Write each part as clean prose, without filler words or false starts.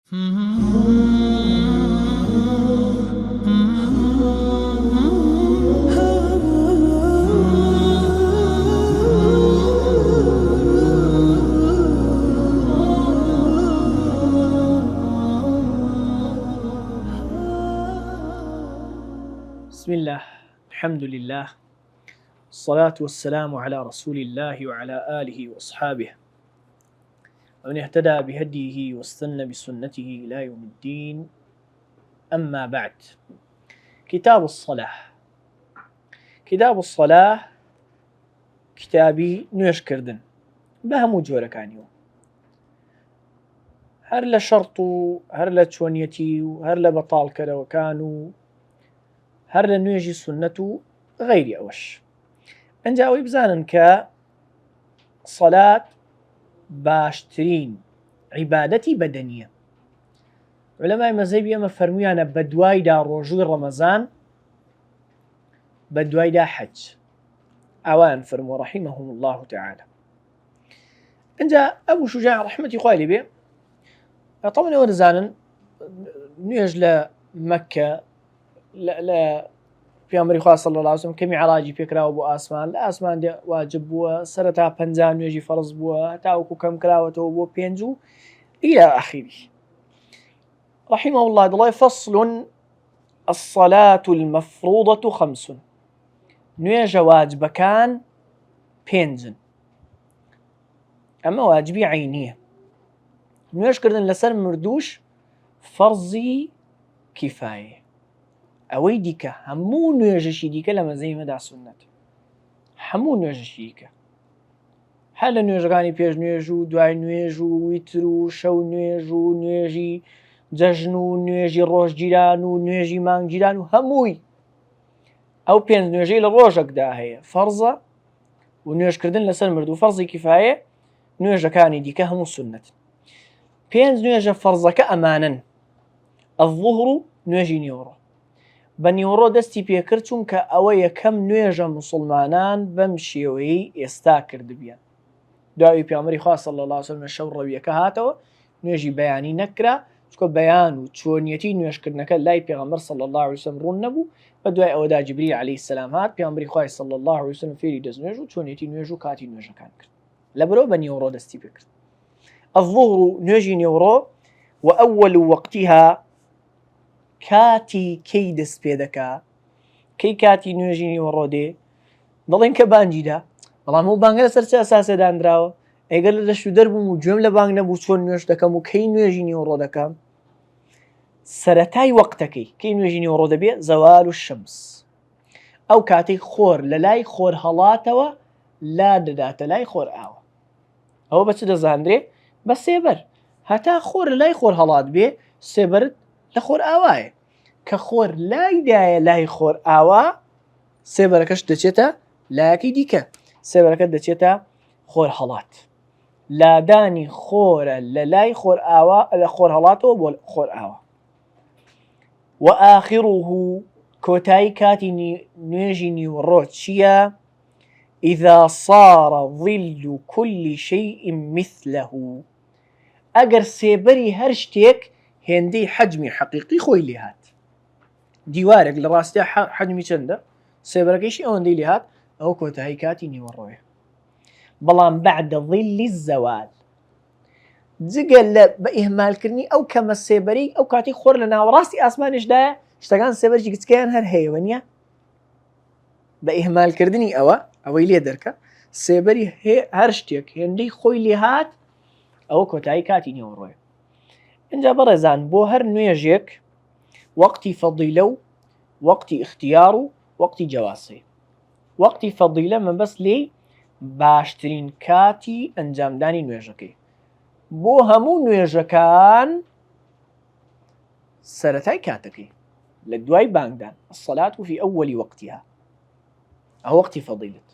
بسم الله، الحمد لله، الصلاة والسلام على رسول الله وعلى آله وأصحابه ومن اهتدى بهديه واستنى بسنته إلى يوم الدين. أما بعد، كتاب الصلاة. كتاب الصلاة كتابي نوێژ کردن بە هەموو جۆرەکانی و هەر لە شەرط و هەر لە چۆنیەتی و هەر لە بەتاڵکەرەوەکان و هەر لە نوێژی سونەت و غەیری ئەوەش. ئەنجا ئەوەی بزانن کە سەلات باشترین عیبادەتی بەدەنیە. عولەمای مەزهەبی ئێمە فەرموویانە بە دوایدا ڕۆژووی ڕەمەزان، بە دوایدا حەج. ئەوان فەرمووە ڕەحیمەهم الله تعالى. ئەنجا ئەبوو شوجاع ڕەحمەتی خوای لێ بێ تەمەن ئەوە دەزانن نوێژ لە مەککە لە پێغەمبەری خوا صلی الله علیه و سلم کە میعراجی پێکراوە بۆ ئاسمان، لە ئاسمان واجب بووە، سەرەتا 50 نوێژی فەرز بووە، تاوەکو کەم کراوەتەوە بۆ 5 و إلى آخره. رحمه الله دڵێ فصل الصلاة المفروضة 5. نوێژە واجبەکان 5. ئەمە واجبی عینیە. نوێژکردن لەسەر مردووش فەرزی کیفایە. ئەوەی دیکە هەموو نوێژەشی دیکە لە مەزهەبی مەدا سونەت، هەموو نوێژەشی دیکە، هەر لە نوێژەکانی پێش نوێژ و دوای نوێژ و ویتر و شەو نوێژ و نوێژی جەژن و نوێژی ڕۆژگیران و نوێژی مانگگیران و هەمووی ئەو 5 نوێژەی لە ڕۆژێکدا هەیە فەرزە و نوێژکردن لەسەر مردوو فەرزی کیفایە. نوێژەکانی دیکە هەموو سونەت. 5 نوێژە فەرزەکە ئەمانن: الظهر و نوێژی نیوەڕۆ. بە نیوەڕۆ دەستی پێکرد چونکە ئەوە یەکەم نوێژە موسڵمانان بەم شێوەیەی ئێستا کردبیان. داوی پێغەمبەری خوا صلی الله علیه و سلم لە شەو ڕەویەکە هاتەوە، نوێژی بەیانی نەکرا چونکە بەیان و چۆنیەتی نوێژکردنەکە لای پێغەمبەر صلی الله علیه و سلم ڕوون نەبوو. بە دوای ئەوەدا جیبریل عەلەیهی السەلام هات، پێغەمبەری خوا صلی الله علیه و سلم فێری دەستنوێژ و چۆنیەتی نوێژ و کاتی نوێژەکان کرد. لەبەرەوە بە نیوەڕۆ دەستی پێکرد. الظهر نوێژی نیوەڕۆ و ئەوەل وەقتیها، کاتی کەی دەست پێ دەکا، کەی کاتی نوێژی نیوەڕۆ دێ. دەڵێن کە بانگیدا، بەڵام ئەو بانگە لەسەر چ ئەساسێ دانراوە؟ ئەگەر لە دەشت و دەربووم و گوێم لە بانگ نەبوو چۆن نوێژ دەکەم و کەی نوێژی نیوەڕۆ دەکەم؟ سەرەتای وەقتەکەی کەی نوێژی نیوەڕۆ دەبێ زەوال الشەمس. ئەو کاتەی خۆر لە لای خۆر هەڵاتەوە لا دەداتە لای خۆر ئاوە. ئەوە بە چ دەزاندرێ؟ بە سێبەر. هەتا خۆر لە لای خۆر هەڵات بێ، سێبەرت لە خۆر ئاوایە. کە خۆر لایدایە لای خۆر ئاوا، سێبەرەکەش دەچێتە لایەکی دیکە، سێبەرەکە دەچێتە خۆر هەڵات. لادانی خۆرە لە لای خۆر ئاوا، لە خۆر هەڵاتەوە بۆ خۆر ئاوا. و ئاخره، کۆتایی کاتی نوێژی نیوەڕۆ چییە؟ إذا صار ظل كل شيء مثله. ئەگەر سێبەری هەر شتێک هێندەی حەجمی حەقیقی خۆی لێ هات. دیوارێک لە ڕاستیە حەجمی چەندە؟ سێبەرەکەیشی ئەوەندەی لێ هات، ئەو کۆتایی کاتی نیوەڕۆیە. بەڵام بەعدە ظیلی الزەوال، جگە لە بە ئیهمالکردنی ئەو کەمە سێبەرەی ئەو کاتی خۆر لە ناوەڕاستی ئاسمانیشدایە، شتەکان سێبەرێکی کچکەیان هەر هەیەوە نییە. بە ئیهمالکردنی ئەوەی لێ دەرکە سێبەری هەر شتێک هێندەی خۆی لێ هات، ئەوە کۆتایی کاتی نیوەڕۆیە. اینجا بەڕێزان، بۆ هەر نوێژێک وەقتی فەضیلە و وەقتی اختیار و وەقتی جەوازێ. وەقتی فەضیلە مەبەست لێی باشترین کاتی ئەنجامدانی نوێژەکەی. بۆ هەموو نوێژەکان سەرەتای کاتەکەی لە دوای بانگدان، الصلاة في أول وقتها، ئەو وەقتی فەضیلەت.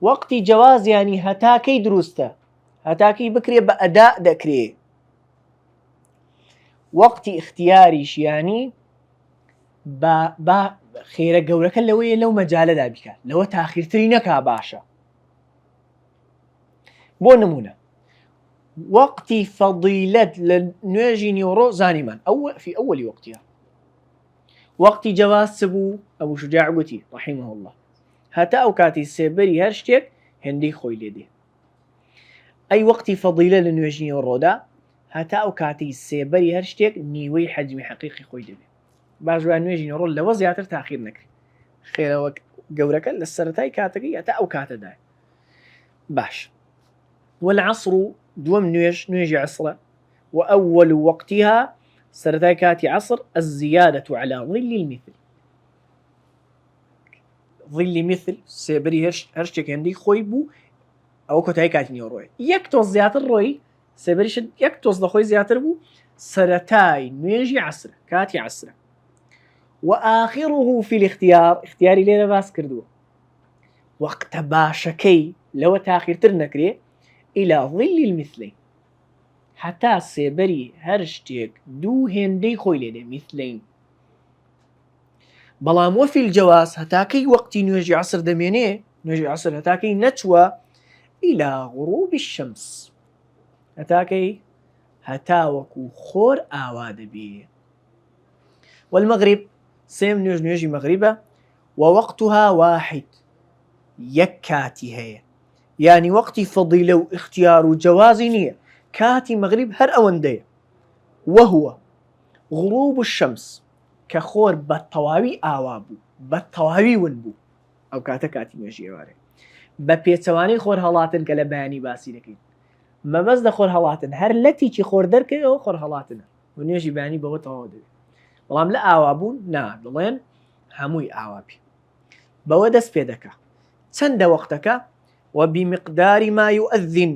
وەقتی جەواز یانی هەتاکەی دروستە، هەتاکەی بکرێ بە ئەدا دەکرێ. وەقتی اختیاریش یانی بە خێرە گەورەکە لەوەیە لەو مەجالەدا بیکات، لەوە تاخیرتری نەکا باشە. بۆ نمونە وقتی فضیلت لە نوێژی نیوەڕۆ زانیمان في أول وقتها. وقتی جواز بوو ئەبوو شجاع گوتی رحمه الله هەتا ئەو کاتی سێبەری هەر شتێک هێندەی خۆی لێدێ. ئەی وقتی فەضیلە لە نوێژی نیوەڕۆدا هەتا ئەو کاتی سێبەری هەر شتێک نیوەی حەجمی حەقیقی خۆی دەبێ. باش وایە نوێژی نیوەڕۆ لەوە زیاتر تاخیر نەکرێت. خێرەوە گەورەکە لە سەرەتای کاتەکەی هەتا ئەو کاتەدایە. باش. والعصر دوم نوێژی عسرە وأول وقتها سەرەتای کاتی عصر الزيادة على ظل المثل. ظل مثل سێبەری هەر شتێک هێندەی خۆی بوو ئەوە کۆتایی کاتی نیوەڕۆیە. یەک تۆز زیاتر ڕۆی سێبەریش یەک تۆز لە خۆی زیاتر بوو سەرەتای نوێژی عسرە کاتی عسرە. وآخره في الاختيار اختياري لێرە باس کردووە وەقتە باشەکەی لەوە تاخیرتر نەکرێ إلى ظل المثلين هەتا سێبەری هەر شتێک دوو هێندەی خۆی لێدێ مثلين. بەڵام وەفی الجواز هەتاکەی وەقتی نوێژی عسر دەمێنێ نوێژی عسر هەتاکەی نەچووە إلى غروب الشمس هەتاکەی هەتا وەکو خۆر ئاوا دەبێ. والمغرب سێم نوێژی مەغریبە ووقتها واحد یەک کاتی هەیە یعنی وەقتی فەضیلە و اختیار و جوازی نییە کاتی مەغریب هەر ئەوەندەیە. وهو غروب الشمس کە خۆر بە تەواوی ئاوا بوو بە تەواوی ون بوو ئەو کاتە کاتی نوێژی ئێوارێ بە پێچەوانەی خۆر هەڵاتن کە لە بەیانی باسی دەکەین مەبەست لە خۆر هەڵاتن هەر لە تیکی خۆر دەرکەوە خۆر هەڵاتنە و نوێژی بەیانی بەوە تەواو دەبێت. بەڵام لە ئاوا بوون نا دڵێن هەمووی ئاوا بێ بەوە دەست پێ دەکا چەندە وەختەکە وبمقدار ما يؤذن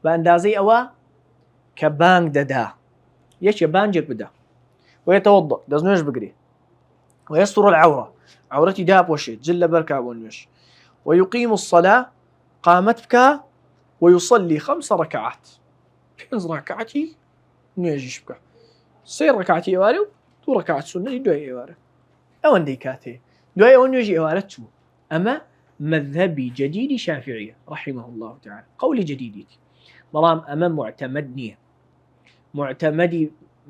بە ئەندازەی ئەوە کە بانگ دەدا یەکێ بانجێک بدە ويتوضأ دەست نوێژ بگرێ ويستر العورة عورەتی داپۆشێت جل لەبەر کا بۆ نوێژ ويقيم الصلاة قامت بکە ويصلي 5 ركعات 5 ڕەکعەتی نوێژیش بکە 3 ڕەکعەتی ئێوارە و 2 ڕەکعەت سونەتی دوای ئێوارە ئەوەندەی کاتێ دوای ئەوە نوێژی ئێوارە چوو. ئەمە مذهبی جديدی شافعية رحمه الله تعالى قولي جديديتي بەڵام ئەمە معتەمەد نییە. معتەمەدی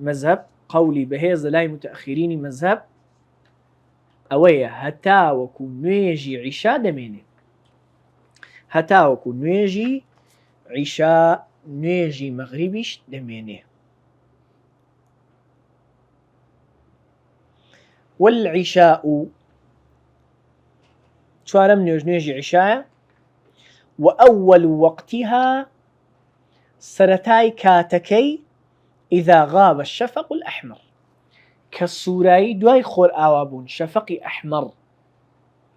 مذهب قولي بەهێز لای متأخرینی مذهب ئەوەیە هەتا وەکو نوێژی عیشا دەمێنێ هەتا وەکو نوێژی عیشا نوێژی مەغریبیش دەمێنێ. والعشاء چوارم نوێژی عیشایە وأول وقتها سەرەتای کاتەکەی إذا غاب الشفق الأحمر کە سوورایی دوای خۆر ئاوا بوون شەفەقی ئەحمەر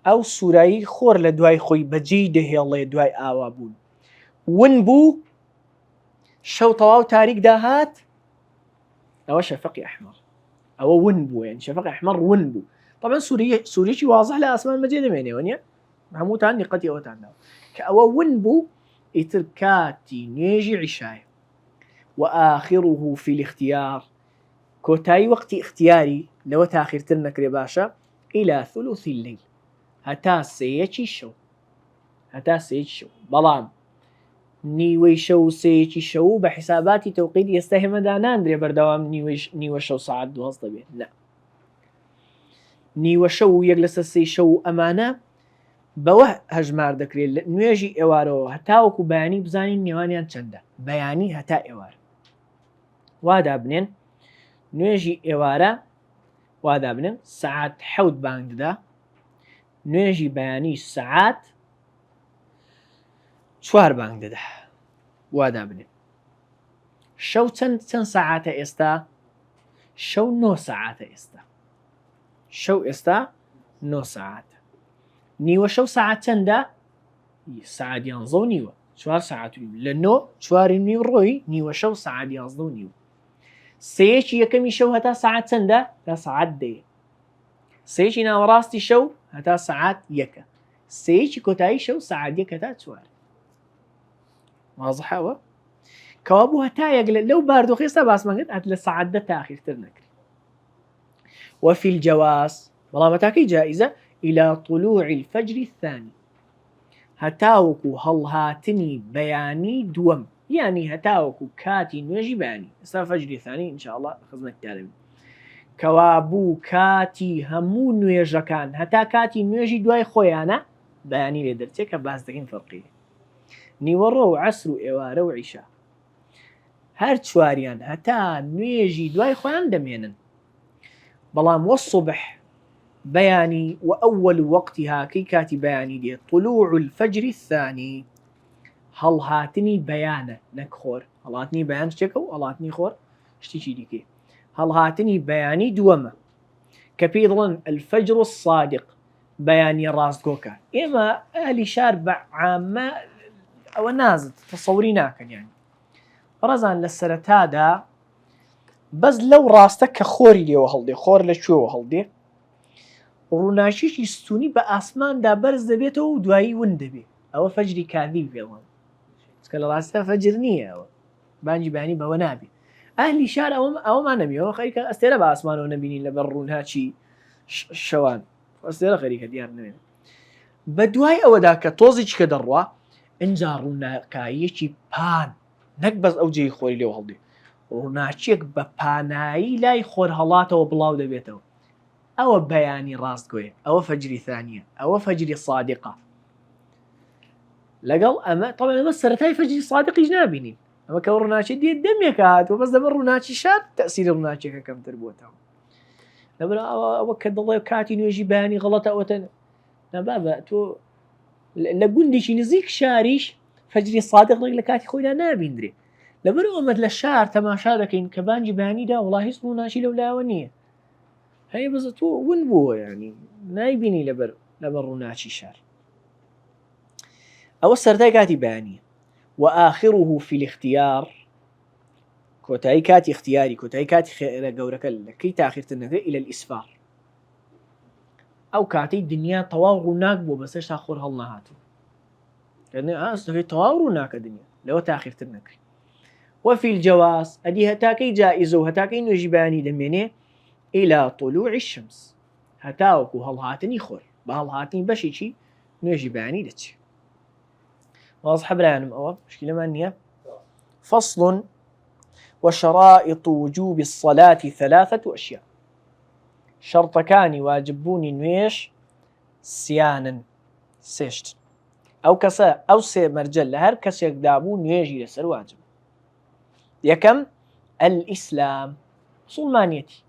ئەو سوورایی خۆر لە دوای خۆی بەجێی دەهێڵێ دوای ئاوا بوون ون بوو شەو تەواو تاریک داهات ئەوە شەفەقی ئەحمەر ئەوە ون بوو یعنی شەفەقی ئەحمەر ون بوو. طبعا سووریی واضح لە ئاسمان بەجێ دەمێنێەوە نیە هەمووتان دیقەتی ئەوەتان داوە کە ئەوە ون بوو ئیتر کاتی نوێژی عیشایە. وآخره في الاختيار کۆتایی وەقتی اختیاری لەوە تاخیرتر نەکرێ باشە إلى ثلث الليل هەتا سێیەکی شەو بەڵام نیوەی شەو سێیەکی شەو بە حیساباتی تەوقید ئێستا هێمەدا ناندرێ بەردەوام نیوە شەو ساعت 12 بێت نە نیوە شەو و 1 لەسەر 3 شەو ئەمانە بەوە هەژمار دەکرێت لە نوێژی ئێوارەوە هەتاوەکو بەیانی بزانین نێوانیان چەندە بەیانی هەتا ئێوارە وادا بنێن نوێژی ئێوارە وادا بنێن سعات 7 بانگ دەدا نوێژی بەیانی سعات 4 بانگ دەدا وادا بنێن شەو چەند سعاتە ئێستا شەو 9 سعاتە شەو ئێستا 9 سعاتە نیوە شەو سعات چەندە سعات 11:30 4 سعات لە 9 4:30 ڕۆی نیوە شەو سعات 11:30 سێیەکی یەکەمی شەو هەتا سعات چەندە تا سعات 10 سێیەکی ناوەڕاستی شەو هەتا سعات 1 سێیەکی کۆتایی شەو سعات 1 تا 4 واضحەوە کەوا بوو هەتا یەک لەو باردۆخی ئێستا باسمان کرد ئەت لە سعات 10 تاخیرتر نەکرێت. وفي الجواز بەڵام هەتاکەی جائزە إلى طلوع الفجر الثاني هەتاوەکو هەڵهاتنی بەیانی دووەم، یعنی هەتاوەکو کاتی نوێژی بەیانی. ئێستا فەجری ثانی ئینشاءڵڵا خزمەتتان دەبین کەوا بوو کاتی هەموو نوێژەکان هەتا کاتی نوێژی دوای خۆیانە بەیانی لێ دەرچێت کە باس دەکەین فەرقی نیوەڕۆ و عەسر و ئێوارە و عیشا هەر چواریان هەتا نوێژی دوای خۆیان دەمێنن، بەڵام وەسوبح بەیانی و ئەوەل وەقتیها کەی کاتی بەیانی دێت طلوع الفەجر الثانی هەڵهاتنی بەیانە نەک خۆر. هەڵهاتنی بەیان شتێکە و هەڵهاتنی خۆر شتێکی دیکەی. هەڵهاتنی بەیانی دووەمە کە پێی دڵن الفەجر الصادق بەیانی ڕاستگۆکە. ئێمە ئەهلی شار بە عامە ئەوە نازت تەسەوری ناکەن، یانی ڕەزان لە سەرەتادا بەس لەو ڕاستە کە خۆری لێوە هەڵدێ، خۆر لە کوێوە هەڵدێ، ڕووناچیشی ستونی بە ئاسماندا بەرز دەبێتەوە و دوایی ون دەبێت. ئەوە فەجری کاذیب بێڵن کە لە ڕاستە فەجر نییە، ئەوە بانگی بەیانی بەوە نابێت. ئەهلی شار ئەوەمان نەبیەوە خەریکە ئەستێرە بە ئاسمانەوە نەبینین لەبەر ڕووناچی شەوان، ئەستێرە خەریکە دیار نوێن. بە دوای ئەوەدا کە تۆزی چکە دەڕوا ئینجا ڕووناکاییەکی پان نەک بەس ئەو جێی خۆری لێوە هەڵدێ، ڕووناچیەک بە پانایی لای خۆر هەڵاتەوە بڵاو دەبێتەوە. ئەوە بەیانی ڕاستگۆیە، ئەوە فەجری ثانیە، ئەوە فەجری صادقە. لەگەڵ ئەمە تەڵێن ئەمە سەرەتای فەجری صادقیش نابینین، ئەمە کە ڕووناچی دێت دەمێک هاتووە بەس دەبەر ڕووناچی شاد تەسیری ڕووناچیەکە کەمتر بووەتەوە. لەبەر ئەوە کە دەڵێ کاتی نوێژی بەیانی غەڵەتە ئەوەتە نەبابە تۆ لە گوندێکی نزیک شاریش فەجری صادق لە کاتی خۆیدا نابیندرێ. لەبەر ئەمە لە شار تەماشا دەکەین کە بانگی بەیانیدا وڵا هیچ ڕووناچی لەولایەوە نییە، هەیە بەزە تۆ ون بووە، ینی نایبینی لەبەر ڕووناچی شار. ئەوە سەرەتای کاتی بەیانیە. وآخره في الاختيار کۆتایی کاتی اختیاری، کۆتایی کاتی خێرە گەورەکە لەکەی تاخیرتر نەکرێت إلى الإسفار. ئەو کاتەی دنیا تەواو ڕووناک بوو بەس هێشتا خۆر هەڵ نەهاتوو، ئەستەکەی تەواو ڕووناکە دنیا لەوە تاخیرتر نەکرێت. وفي الجواز ئەدی هەتاکەی جائزە و هەتاکەی نوێژی بەیانی دەمێنێ إلى طلوع الشمس هەتاوەکو هەڵهاتنی خۆر بە هەڵهاتنی بەشێکی نوێژی بەیانی دەچێت. واضح برانم ئەوە مشکلەمان نییە. فصل وشرائط وجوب الصلاة ثلاثة أشياء. شرطكاني واجبوني نوێژ سیانن سێشت. ئەو کەسە ئەو سێ مەرجە لە هەر کەسێک دابوو نوێژی لەسەر واجب. یەکەم الئیسلام، مسلمانیەتی.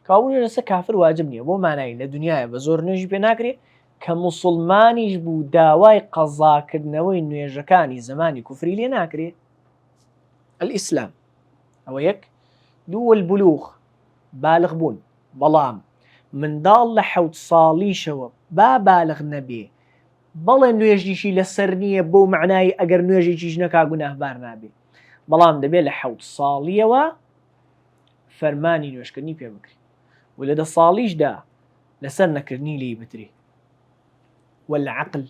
کابوونی لەسەر کافر واجب نییە، بۆ مانایی لە دنیاە بە زۆر نوێژی پێ ناکرێت کە مسلمانیش بوو داوای قەزاکردنەوەی نوێژەکانی زمانی کوفری لێ ناکرێت. الئیسلام ئەوە یەک. دوو البلوغ بالغ بوون، بەڵام منداڵ لە 7 ساڵیشەوە با بالغ نەبێ بەڵێ نوێژیشی لەسەر نییە بۆ معنای ئەگەر نوێژێکیش نەکا گوناهبار نابێ، بەڵام دەبێت لە 7 ساڵیەوە فەرمانی نوێژکردنی پێ بکرێت و لە 10 ساڵیشدا لەسەر نەکردنی لی بترێ. والعقل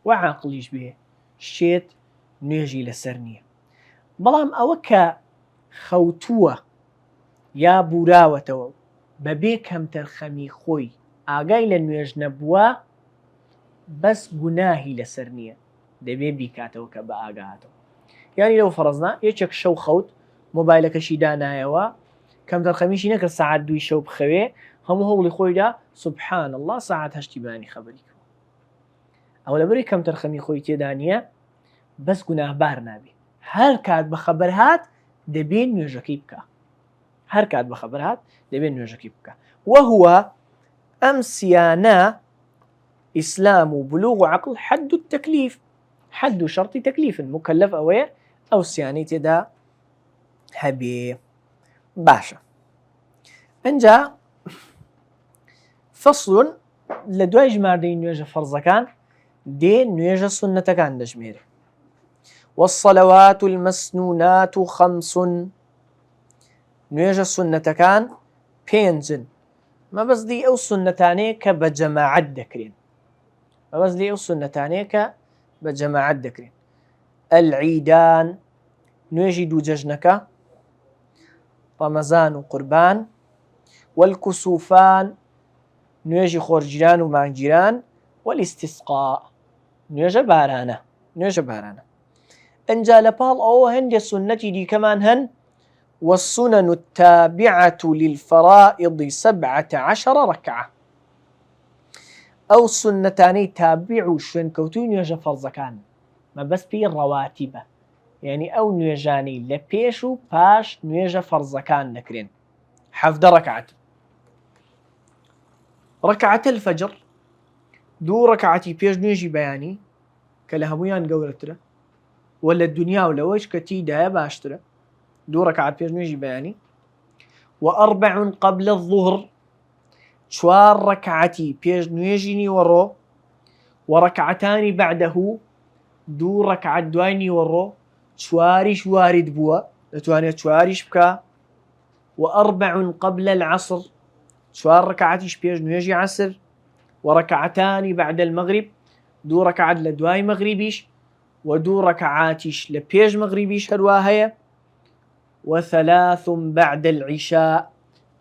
وعقلیش بێ شێت نوێژی لەسەر نییە، بەڵام ئەوە کە خەوتووە یا بوراوەتەوە بەبێ کەمتەرخەمی خۆی ئاگای لە نوێژ نەبووە بەس گوناهی لەسەر نییە، دەبێ بیکاتەوە کە بە ئاگاتەوە. یانی لەو فەرزنا یەکێک شەو خەوت مۆبایلەکەشی دانایەوە کەمتەرخەمیشی نەکرد سەعات 2 شەو بخەوێ، هەموو هەوڵی خۆیدا سوبحان الله سەعات 8 بانی خەبەری کردەوە. ئەو لەبەری کەمتەرخەمی خۆی تێدا نییە بەس گوناهبار نابێ، هەر کات بە خەبەر هات دەبێت نوێژەکەی بکە، هەر کات بە خەبەر هات دەبێت نوێژەکەی بکە. وهو ئەم سیانە ئیسلام و بلوغ و عقل حد التەکلیف، حد و شەرتی تەکلیفن، مکەلەف ئەوەیە ئەو سیانەی تێدا هەبێ. باشە، ئەنجا فەصل لە دوای ژماردەی نوێژە فەرزەکان دێ نوێژە سونەتەکان دەژمێرێ. والصلوات المسنونات 5 نوێژە سونەتەکان 5 مەبەستی ئەو سونەتانەیە کە بە جەماعەت دەکرێن، مەبەستی ئەو سونەتانەیە کە بە جەماعەت دەکرێن. العیدان نوێژی دوو جەژنەکە ڕەمەزان و قوربان. والکسوفان نوێژی خۆرگیران و مانگیران. والاستسقاء نوێژە بارانە ئەنجا لە پاڵ ئەوە هەندێک سنەتی دیکەمان هەن والسنن التابعة للفرائض 17 ركعة أو سنتاني تابع شوين كوتو نوێژە فەرزەکان ما بەس پێی ڕەواتیبە يعني أو نوێژانی لە پێش و پاش نوێژە فەرزەکان دەکرێن 17 ركعة ركعة الفجر 2 ركعتي پێش نوێژی بەیانی کە لە هەمویان گەورەترە ولا الدنيا ولا وش كتيدا باشترة 2 ركعات پێش نوێژی بەیانی و4 قبل الظهر 4 ركعتي پێش نوێژی نیوەڕۆ وركعتان بعده 2 ركعت دوای نیوەڕۆ 4 وارد بووە دەتوانێت 4 بکە و4 قبل العصر 4 ركعتيش پێش نوێژی عصر وركعتان بعد المغرب 2 ركعت لە دوای مغربیش و2 ركعاتيش لبيج مغربيش هرواهية و3 بعد العشاء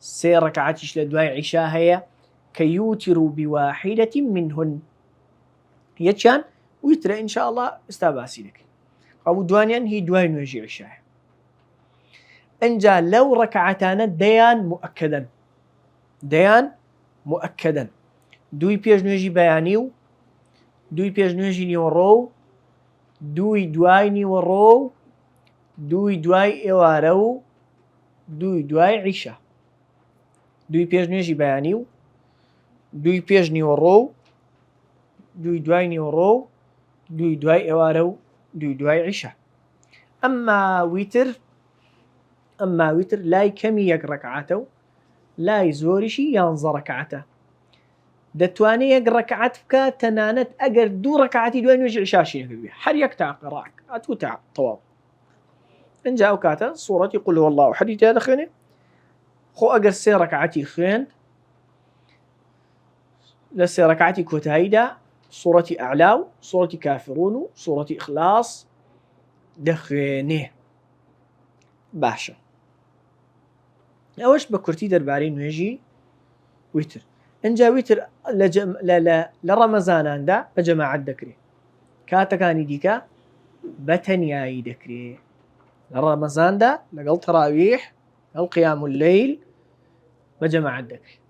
3 ركعاتيش لدواي عشاء هي كيوتر بواحدة منهن يتشان ويتر إن شاء الله استاباسي لك أو دوانيا هي دواي نوجي عشاء انجا لو ركعتان ديان مؤكدا دوي بيج نوجي بيانيو دوي بيج نوجي نيورو دوي دوای نیوەڕۆ دوي دوای ئێوارە و دوي دوای عیشا دوي پێش نوێژی بەیانی و دوي پێش نیوەڕۆ دوي دوای نیوەڕۆ دوي دوای ئێوارە و دوي دوای عیشا ئەمما ویتر لای کەمی 1 ڕەکعاتە و لای زۆریشی 11 ڕەکعاتە دەتوانێت 1 ڕەکعات بکە تەنانەت ئەگەر 2 ڕەکعاتی دوای نوێژی عیشاشی نەکردبێ هەر 1 ڕەکعات و تەواو ئەنجا ئەو کاتە سوورەتی قل هو الله ئەحەدی تیا دەخوێنێ خۆ ئەگەر 3 ڕەکعاتی خوێند لە 3 ڕەکعاتی کۆتاییدا سوورەتی ئەعلا و سوورەتی کافرون و سوورەتی ئیخلاص دەخوێنێ باشە ئەوەش بە کورتی دەربارەی نوێژی ویتر ئەنجا ویتر لە ڕەمەزاناندا بە جەماعەت دەکرێت کاتەکانی دیکە بە تەنیایی دەکرێت لە ڕەمەزاندا لەگەڵ تەراویح لەگەڵ قیام اللەیل بە جەماعەت دەکرێت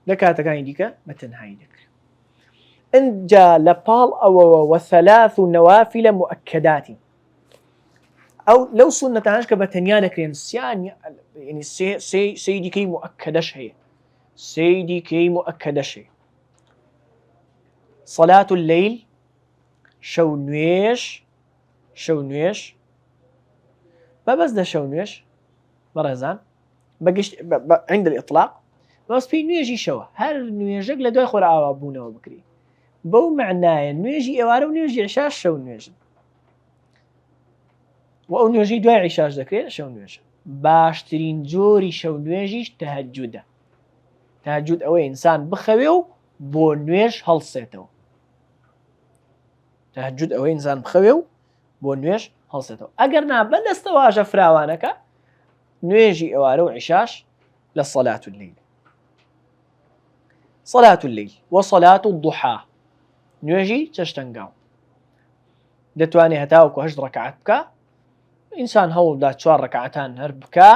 لە کاتەکانی دیکە بە تەنهایی دەکرێت ئەنجا لە پاڵ ئەوەوە و3 نەوافیلە مؤکەداتی ئەو لەو سونەتانەش کە بە تەنیا دەکرێن ینی سێ دیکەی مؤکەدەش هەیە سيدي كي مؤكد شيء صلاة الليل شو نويش ما بس ده شو نويش مرزان بقيش عند الإطلاق بس في نويجي شو هل نويجك لدوي خور عوابونه وبكري بو معناه نويجي إواره ونويجي عشاش شو نويج وأو نويجي دوي عشاش ذكرين شو نويج باشترين جوري شو نويجيش تهجده تهجد ئەوەی ئینسان بخەوێ و بۆ نوێژ هەڵسێتەوە تهجد ئەوەی ئینسان بخەوێ و بۆ نوێژ هەڵسێتەوە ئەگەر نا بەدەستەواژە فراوانەکە نوێژی ئێوارە و عیشاش لە صلاة الليل وصلاة الضحى نوێژی چەشتەنگاو دەتوانێت هەتاوەکو 8 ڕەکعات بکە ئینسان هەوڵدا 4 ڕەکعاتان هەر بکە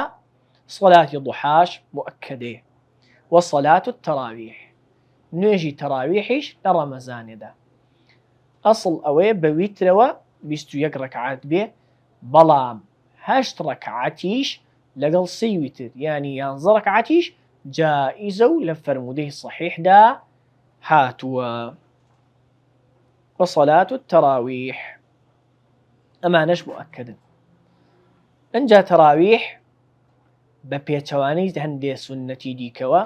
صلاة ضحاش مؤكدة وصلاة التراويح نوێژی تەراویحیش لە ڕەمەزانێدا ئەسڵ ئەوەیە بە ویترەوە 21 ڕەکعات بێ بەڵام 8 ڕەکعاتیش لەگەڵ 3 ویتر یعنی 11 ڕەکعاتیش جائزە و لە فەرموودەی صحیحدا هاتووە وصلاة التراويح ئەمانەش مؤکدن ئەنجا تەراویح بە پێچەوانەی هەندێ سونەتی دیکەوە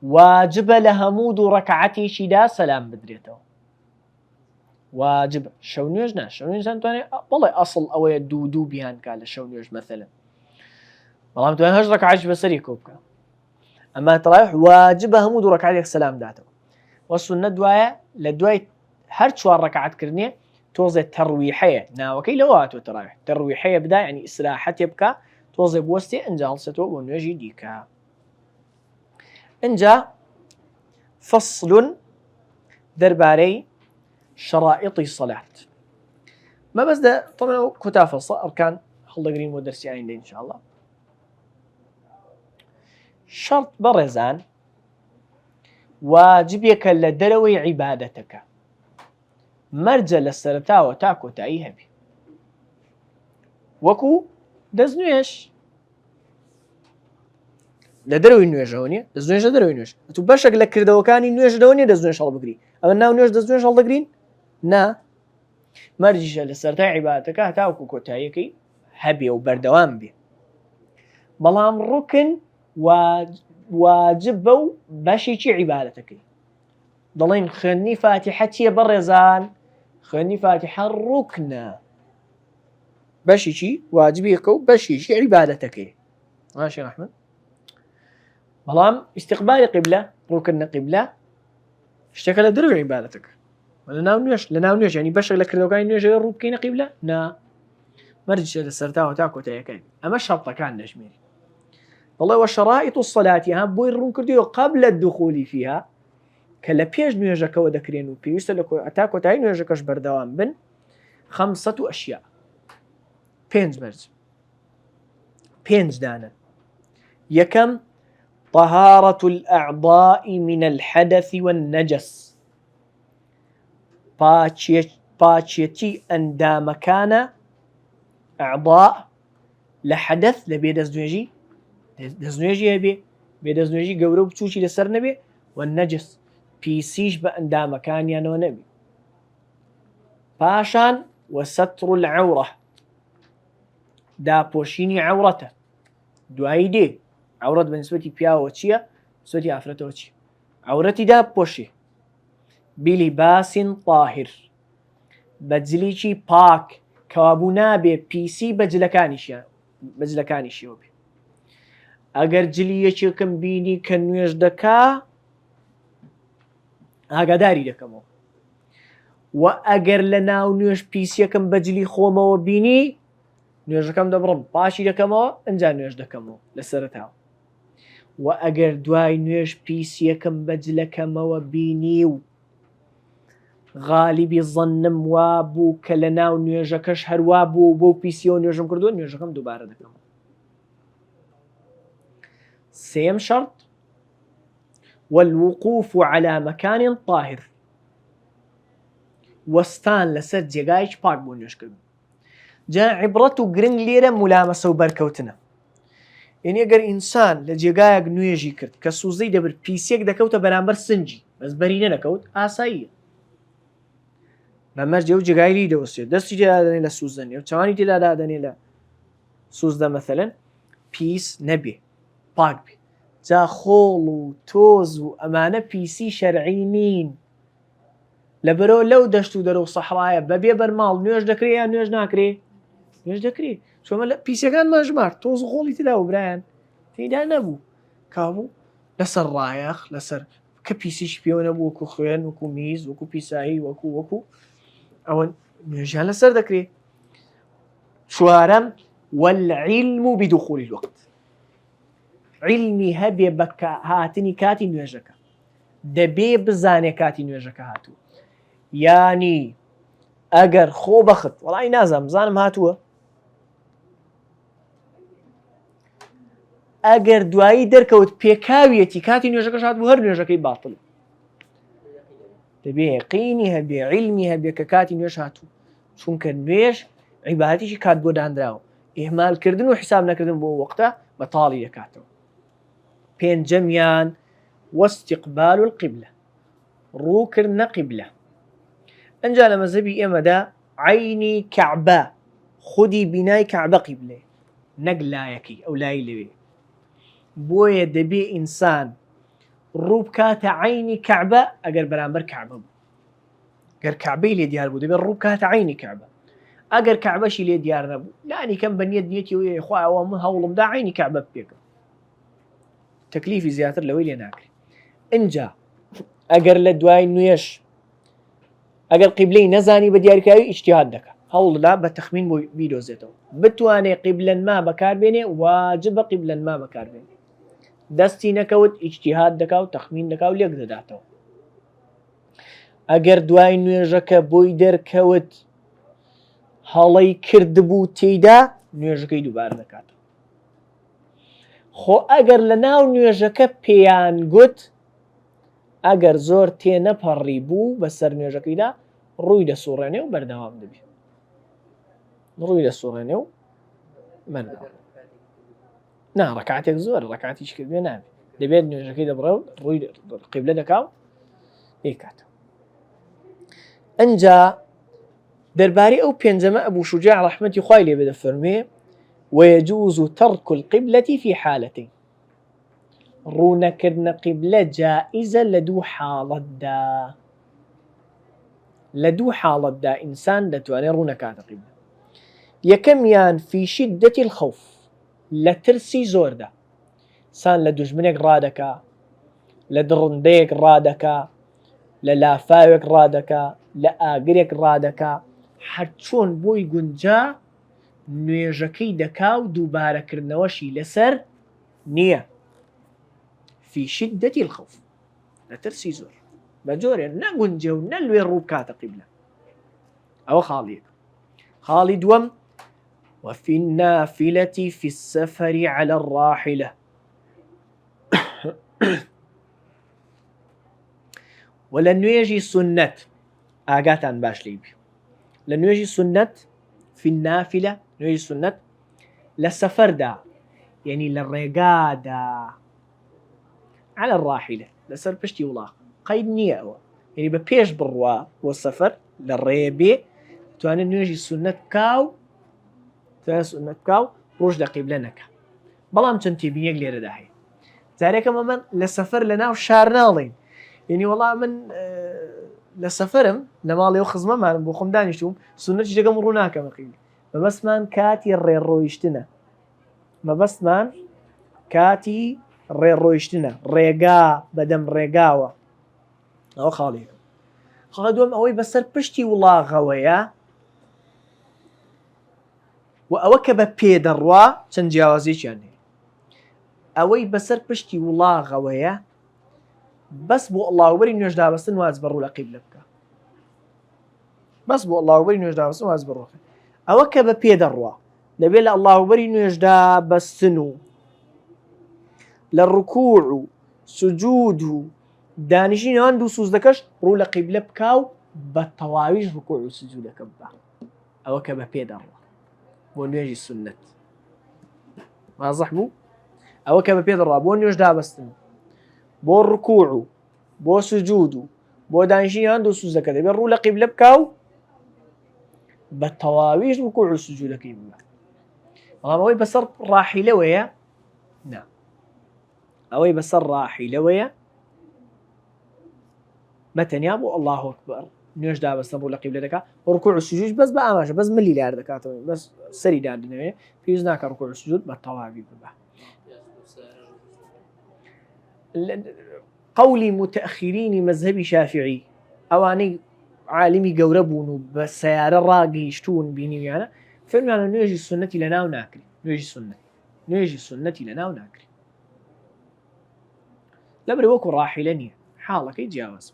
واجبە لە هەموو 2 ڕەکعاتێکیدا سەلام بدرێتەوە واجب شەو نوێژ نا شەو نوێژ توانێت بەڵێ ئەسڵ ئەوەیە دوو بیان کا لە شەو نوێژ مەثەلەن بەڵام توانێت 8 ڕەکعاتیش بەسەری کۆ بکە ئەما تەراویح واجبە هەموو 2 ڕەکعاتێک سەلام داتەوە و سونەت دوایە لە دوای هەر 4 ڕەکعاتکردنێ تۆزێ تەڕویحەیە ناوەکەی لەوە هاتووە تەراویح تەڕویحەیە بدا یعنی ئیسراحەتێ بکە تۆزێ بوەستێ ئەنجا هەڵسێتەوە بۆ نوێژی دیکە ئەنجا فەصل دەربارەی شرائط الصلاة ما بس ده طبعا كتاف أركان خلق قرين ودرسيين دي إن شاء الله. شرط برزان واجبك لدروي عبادتك مرجل السرتا وتاكو تعيها بي وكو دزنويش لدروي نويش هوني دزنويش لدروي نويش تو باشك لك كردوكاني نويش دوني دزنويش الله بقري أما ناو نويش دزنويش الله قرين نا مرجش للسرتا عبادتك تاكو كوتايكي هبي وبردوام بي بلام ركن واجب باشي عبادتك ضلين خني فاتحتي برزان خني فاتحة الركنة باشي واجبيك باشي عبادتك ماشي يا أحمد. بلام استقبال قبلة ركن قبلة اشتكل درو عبادتك لناو نيوش يعني بشغل لك لو كان نيوش ركن قبلة نا مرجش للسرتاو تاكو تايكين أما الشرطة كان نجميري والله. وشرائط الصلاة هم بوين رونكرديو قبل الدخول فيها كلا بيج نيوجك ودكرين وبيوست لك أتاكو تاين نيوجكش بردوام بن 5 أشياء بينز مرز بينز دانا يكم طهارة الأعضاء من الحدث والنجس باتشيتي أندام كان أعضاء لحدث لبي دزنوجي دزنوجي هبي بدزنوجي قورو بتوشي لسر نبي والنجس بيسيش بأندام كان يانو نبي باشان وستر العورة دا بوشيني عورته دعاي دي عورت بالنسبة بيا وشيا بالنسبة عفرته وشيا عورتي دا بوشي بلباس طاهر بجليشي باك كوابونا بي بيسي بجلكانيشي وبي اگر جلیەکی کەم بینی کە نوێژ دەکا ئاگاداری دەکەمەوە و ئەگەر لە ناو نوێژ پیسیەکەم بەجلی خۆمەوە بینی نوێژەکەم دەبڕم پاشی دەکەمەوە ئەنجا نوێژ دەکەمەوە لە سەرەتاوە و ئەگەر دوای نوێژ پیسیەکەم بەجلەکەمەوە بینی و غالیبی ظنم وا بوو کە لە ناو نوێژەکەش هەروا بوو بۆ پیسیەوە نوێژم کردووە نوێژەکەم دووبارە دەکەمەوە. سيم شرط والوقوف على مكان طاهر وستان لسر جيغايش باك بو نوێژ کردن جا عبرەت و گرنگ لێرە مولامەسە و بەرکەوتنە یعنی ئەگەر ئینسان لە جێگایەک نوێژی کرد کە سوزەی دەبر پیسێک دەکەوتە بەرامبەر سنجی بەس بەری نەدەکەوت ئاساییە بەمەرجێ و جێگای لی دەوەستێت دەستی تێدادەنێ لە سوزدەنێ و چاوانی تێدادادەنێ لە سوزدە مەثەلەن پیس نەبێ پاک بێ جا خۆڵ و تۆز و ئەمانە پیسی شەرعی نین لەبەرەوە لەو دەشت و دەرە و سەحرایە بەبێ بەرماڵ نوێژ دەکرێ یان نوێژ ناکرێ نوێژ دەکرێ چۆمە لە پیسەکانمان ژمارد تۆز و خۆڵی تێدا و برایان تێیدا نەبوو کابوو لەسەر ڕایەخ لەسەر کە پیسیش پێوە نەبوو وەکو خوێن وەکو میز وەکو پیسایی وەکو ئەوە نوێژیان لەسەر دەکرێ. چوارەم والعلم بدخول الوقت علمی هەبێ بە هاتنی کاتی نوێژەکە دەبێ بزانێ کاتی نوێژەکە هاتووە یانی ئەگەر خۆ بەخت وەڵی نازانم بزانم هاتووە ئەگەر دوایی دەرکەوت پێکاویەتی کاتی نوێژەکەش هاتووە هەر نوێژەکەی باتڵ دەبێ یەقینی هەبێ علمی هەبێ کە کاتی نوێژ هاتووە چونکە نوێژ عیبادەتێکی کات بۆ دانراوە ئیهمالکردن و حساب نەکردن بۆ وەختە بەتاڵی دەکاتەوە. پێنجەمیان واستقبال القبلة ڕووکردنە قبلە ئەنجا لە مەزهەبی ئێمەدا عینی کەعبە خودی بینای کەعبە قیبلەیە نەک لایەکەی ئەو لای لەوێ بۆیە دەبێ ئینسان ڕوو بکاتە عینی کەعبە ئەگەر بەرامبەر کەعبە بوو گەر کەعبەی لێ دیار بوو دەبێ ڕوو بکاتە عینی کەعبە ئەگەر کەعبەشی لێ دیار نەبوو لانی کەم بەنیەت نیەتی و خوا ئەوە من هەوڵمدا عینی کەعبە بپێکم تەکلیفی زیاتر لەوەی لێ ناکرێت. ئینجا ئەگەر لە دوای نوێژ ئەگەر قیبلەی نەزانی بە دیاریکراوی ئیجتیهاد دەکات هەوڵدا بە تەخمین بۆ بیدۆزێتەوە بتوانێ قیبلەنما بەکاربێنێ واجبە قیبلەنما بەکاربێنێ دەستی نەکەوت ئیجتیهاد دەکا و تەخمین دەکا و لێک دەداتەوە. ئەگەر دوای نوێژەکە بۆی دەرکەوت هەڵەی کردبوو تێیدا نوێژەکەی دووبارە دەکاتەوە. خۆ ئەگەر لە ناو نوێژەکە پێیان گوت ئەگەر زۆر تێنەپەڕی بوو بەسەر نوێژەکەیدا ڕووی دەسوڕێنێ و بەردەوام دەبێت. ڕووی دەسوڕێنێ و بەردەوام نا ڕەکعاتێک زۆر ڕەکعاتیش کردوێ نابێت دەبێت نوێژەکەی دەبڕێ و ڕووی قیبلە دەکاو دەیکاتەوە. ئەنجا دەربارەی ئەو پێنجەمە ئەبوو شوجاع ڕەحمەتی خوای لێ بێ دەفەرمێ ويجوز ترك القبلة في حالتين ڕوونەکردنە قیبلە جائزە لە دوو حاڵەتدا. لە دوو حاڵەتدا ئینسان دەتوانێت ڕوونەکاتە قیبلە. یەکەمیان في شدة الخوف لە ترسی زۆردا سان لە دوژمنێک ڕادەکا لە دڕندەیەک ڕادەکا لە لافاوێک ڕادەکا لە ئاگرێک ڕادەکا هەرچۆن بۆی گونجا نوێژەکەی دەکا و دووبارەکردنەوەشی لەسەر نییە. في شدة الخوف لە ترسی زۆر بە جۆرێ نەگونجێ و نەلوێ ڕوو بکاتە قیبلە. ئەوە خاڵیەک. خاڵی دووەم وفي النافلة في السفر على الراحلة ولا نوێژی سنت ئاگاتان باش لێ بێ لە نوێژی سنت في النافلة نوێژی سنت لە سەفەردا یعنی لە ڕێگادا على الراحلة لەسەر پشتی وڵاق قەید نییە ئەوە یعنی بە پێش بڕوا بۆ سەفەر لە ڕێ بێ توانێت نوێژی سنت بکاو ڕۆژ لە قیبلە نەکا. بەڵام چەند تێبینیەک لێرەدا هەیە. جارێکە مەمەن لە سەفەر لە ناو شار ناڵێن یعنی وەڵام من لە سەفەرم لە ماڵێ و خزمەمانم بۆ خۆم دانیشتوم سنەتی دەگەم ڕوو ناکەمە قیبلە. مەبەستمان کاتی ڕێڕۆیشتنە مەبەستمان کاتی ڕێڕۆیشتنە ڕێگا بەدەم ڕێگاوە. ئەوە خاڵێک. خاڵە دووەم ئەوەی بەسەر پشتی وڵاغەوەیە و ئەوە کە بە پێدەڕوا چەند جیاوازیەکیان هەیە. ئەوەی بەسەر پشتی وڵاغەوەیە بەس بۆ ئەڵڵاهوبەری نوێژ دابەستن واز بەڕوو لە قیبلە بکە. بەس بۆ ئەڵڵاهوبەری نوێژ دابەستن واز بەڕوو. ئەوە کە بە پێدەڕوا دەبێت لە ئەڵڵاهوبەری نوێژدا بەستن و لە ڕکوع و سجود و دانیشتنەوەن دوو سوزدەکەش ڕوو لە قیبلە بکاو بە تەواویش ڕکوع و سجودەکە بکە. ئەوە کە بە پێدەڕوا بۆ نوێژی سنت واضح بوو. ئەوە کە بە پێدەڕوا بۆ نوێژ دابەستن بۆ ڕکوع و بۆ سجود و بۆ دانیشتنیان دوو سوزدەکە دەبێت ڕوو لە قیبلە بکاو بە تەواویش ڕکوع و سجودەکەی بکە. بەڵام ئەوەی بەسەر ڕاحیلەوەیە نا ئەوەی بەسەر ڕاحیلەوەیە بەتەنیا بۆ ئەڵڵاهو ئەکبەر نوێژ دابەستن ڕوو لە قیبلە دەکا ڕکوع و سجود بەس بە ئاماژە بەس ملی لار دەکاتەوە بەس سەری دادنەوێ پێویست ناکە ڕکوع و سجود بە تەواوی ببە. قولی متأخرینی مەذهبی شافعی ئەوانەی عالمی گەورە بوون و بە سەیارە ڕاگەیشتوون بینیویانە فەرمیانە نوێژی سنەتی لە ناو ناکری. نوێژی سنەتی لە ناو ناکری لەبەرێ وەکو ڕاحیلە نییە حاڵەکەی جیاواز.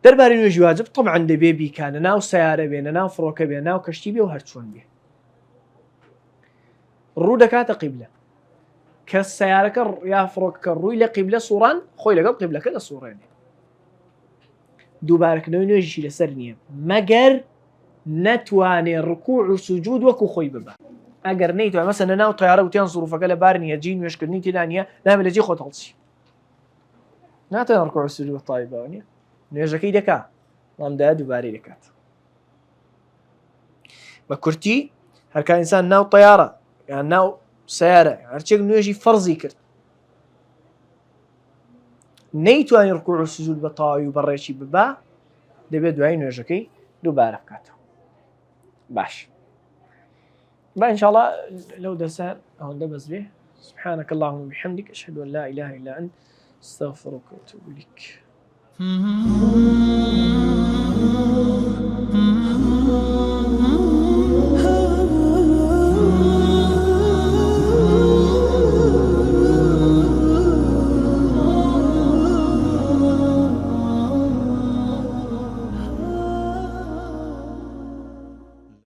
دەربارەی نوێژی واجب طبعاً دەبێ بیکانە ناو سەیارە بێنە ناو فڕۆکە بێ ناو کەشتی بێ و هەرچۆن بێ ڕوو دەکاتە قیبلە کە سەیارەکە یا فڕۆکەکە ڕووی لە قیبلە سوڕان خۆی لەگەڵ قیبلەکە دەسوڕێنێ. دووبارەکردنەوەی نوێژیشی لەسەر نییە مەگەر نەتوانێ ڕکوع و سجود وەکو خۆی ببە. ئەگەر نەیتوانێ مەسەلەن ناو تەیارە وتیان زروفەکە لە بار نییە جی نوێژکردنی تێدا نییە نامێت لە جێ خۆت هەڵچی ناتوانێت ڕکوع و سجود بە تایبەوە نییە نوێژەکەی دەکا ڕامدایە دووبارەی دەکات. بە کورتی هەرکە ئینسان ناو تەیارە یان ناو سیارە هەرچێک نوێژی فەرزی کرد نەیتوانی ڕکوع و سجود بە تەواوی و بەڕێکی ببا دەبێت دوای نوێژەکەی دووبارە بکاتەوە. باش با ئینشاءڵڵا لەو دەسەر ئەوەندە بەس بێ. سبحانك اللهم وبحمدك أشهد أن لا إله إلا أنت أستغفرك وأتوب إليك.